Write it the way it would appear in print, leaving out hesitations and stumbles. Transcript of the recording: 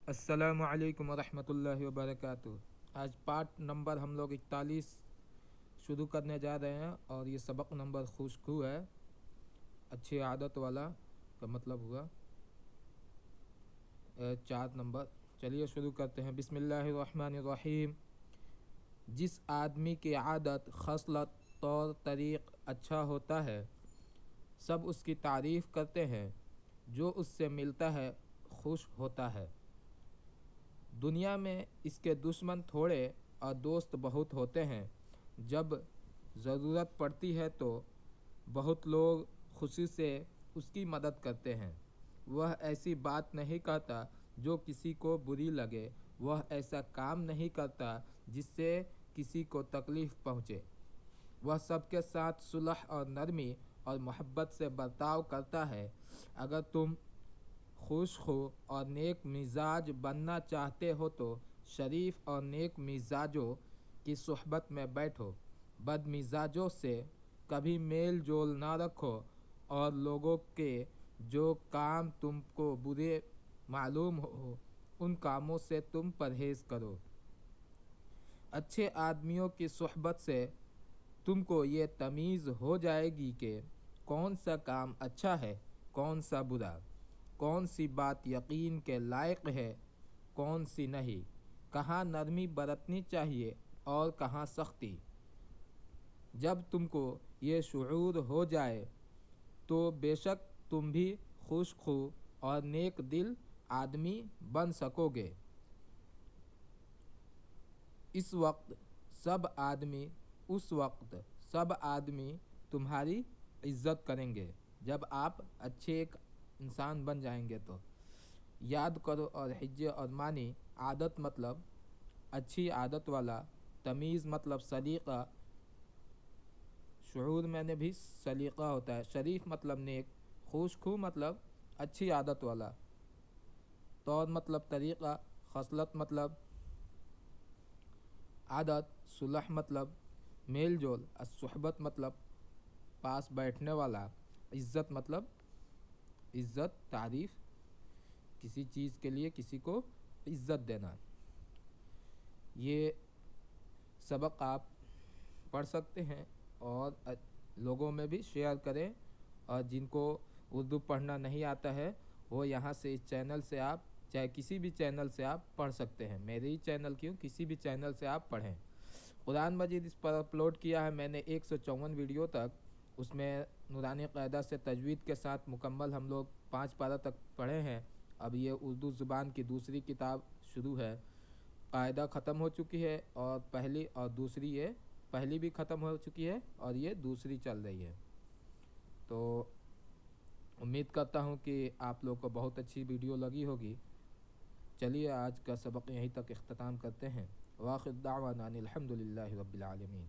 अस्सलामु अलैकुम वरहमतुल्लाहि वबरकातुहू। आज पार्ट नंबर हम लोग 41 शुरू करने जा रहे हैं और ये सबक नंबर खुशखू है। अच्छी आदत वाला का मतलब हुआ 4 नंबर। चलिए शुरू करते हैं। बिस्मिल्लाहिर्रहमानिर्रहीम। जिस आदमी की आदत खसलत तौर तरीक़ अच्छा होता है सब उसकी तारीफ़ करते हैं, जो उससे मिलता है खुश होता है। दुनिया में इसके दुश्मन थोड़े और दोस्त बहुत होते हैं। जब ज़रूरत पड़ती है तो बहुत लोग खुशी से उसकी मदद करते हैं। वह ऐसी बात नहीं करता जो किसी को बुरी लगे। वह ऐसा काम नहीं करता जिससे किसी को तकलीफ़ पहुँचे। वह सबके साथ सुलह और नरमी और मोहब्बत से बर्ताव करता है। अगर तुम खुश हो और नेक मिजाज बनना चाहते हो तो शरीफ और नेक मिजाजों की सोहबत में बैठो। बद मिजाजों से कभी मेल जोल ना रखो और लोगों के जो काम तुमको बुरे मालूम हो उन कामों से तुम परहेज़ करो। अच्छे आदमियों की सोहबत से तुमको ये तमीज़ हो जाएगी कि कौन सा काम अच्छा है, कौन सा बुरा, कौन सी बात यकीन के लायक है, कौन सी नहीं, कहाँ नरमी बरतनी चाहिए और कहाँ सख्ती। जब तुमको ये शुऊर हो जाए तो बेशक तुम भी खुशखू और नेक दिल आदमी बन सकोगे। उस वक्त सब आदमी तुम्हारी इज्जत करेंगे जब आप अच्छे एक इंसान बन जाएंगे तो। याद करो और हिज्जे और मानी। आदत मतलब अच्छी आदत वाला, तमीज़ मतलब सलीक़ा, शुऊर में भी सलीक़ा होता है, शरीफ मतलब नेक, खुशखू मतलब अच्छी आदत वाला, तौर मतलब तरीक़ा, खसलत मतलब आदत, सुलह मतलब मेल जोल, असुहबत मतलब पास बैठने वाला, इज़्ज़त मतलब इज़्ज़त तारीफ़, किसी चीज़ के लिए किसी को इज़्ज़त देना। ये सबक आप पढ़ सकते हैं और लोगों में भी शेयर करें। और जिनको उर्दू पढ़ना नहीं आता है वो यहाँ से इस चैनल से आप चाहे किसी भी चैनल से आप पढ़ सकते हैं। मेरे ही चैनल क्यों, किसी भी चैनल से आप पढ़ें। कुरान मजीद इस पर अपलोड किया है मैंने 154 वीडियो तक। उसमें नूरानी क़ायदा से तजवीद के साथ मुकम्मल हम लोग 5 पारा तक पढ़े हैं। अब ये उर्दू ज़ुबान की दूसरी किताब शुरू है। क़ायदा ख़त्म हो चुकी है और पहली और दूसरी, ये पहली भी ख़त्म हो चुकी है और ये दूसरी चल रही है। तो उम्मीद करता हूँ कि आप लोग को बहुत अच्छी वीडियो लगी होगी। चलिए आज का सबक यहीं तक इख्तिताम करते हैं। वाखिर दावाना अनिल हम्दुलिल्लाहि रब्बिल आलमीन।